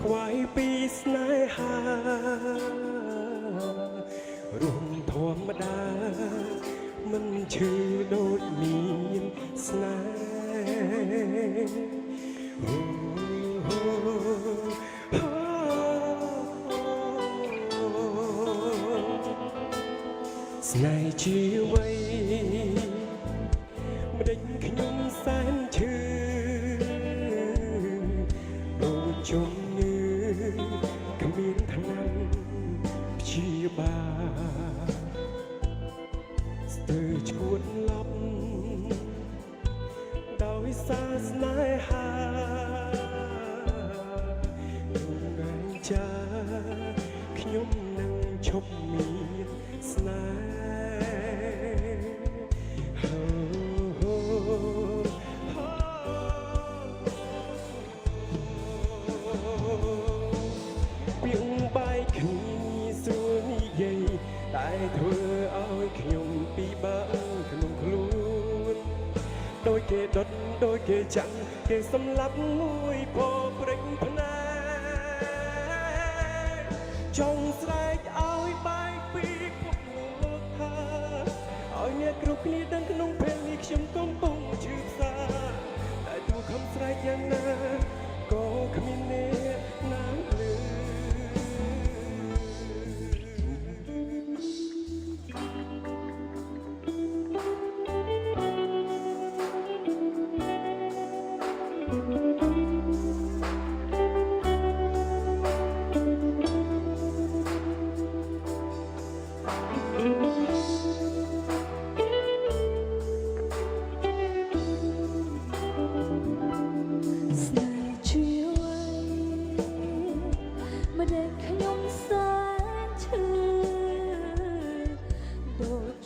ខ្វាយពីស្នេហារួមធម្មតាមិនឈឺដូចមានស្នេហ៍ស្នេហ៍ជាវ័យម្ដេចខ្ញុំសែនឈឺដូចជុំងឺគ្មានថ្នាំព្យាបាលស្ទើរឈួតឡប់ដោយសារស្នេហាក្នុងរង្ចាខ្ញុំនឹងឈប់មានស្នេហ៍ពីងបែកគ្នាសួរនិយាយតែធ្វើឲ្យខ្ញុំពិបាកក្នុងខ្លួនដូចគេដុតដូចគេចាំងគេសម្លាប់មួយពព្រេងភ្នែកចង់ស្រែកឲ្យបែកពីភពលោកថាឲ្យអ្នកគ្រប់គ្នាដឹងក្នុងពេលនេះខ្ញុំកំពុងឈឺផ្សាតែទូខំស្រែកយ៉ាងណាក៏គ្មានអ្នកណាលឺ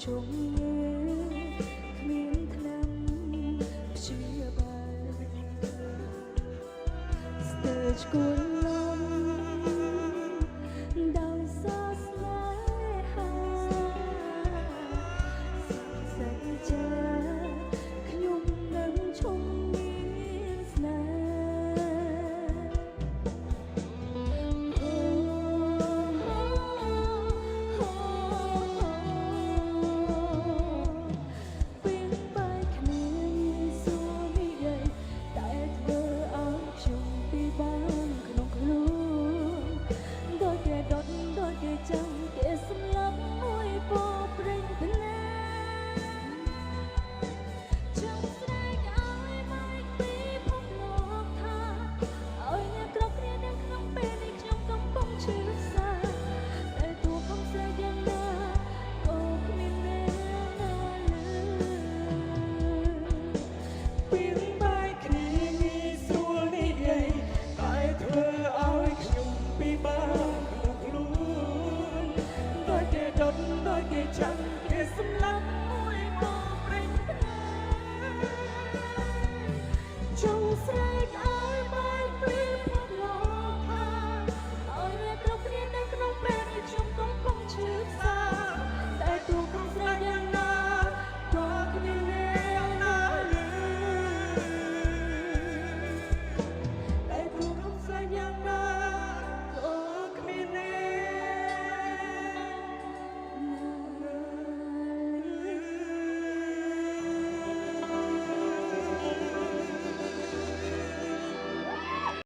ជុំងឺគ្មានថ្នាំព្យាបាលស្ទើរឈួន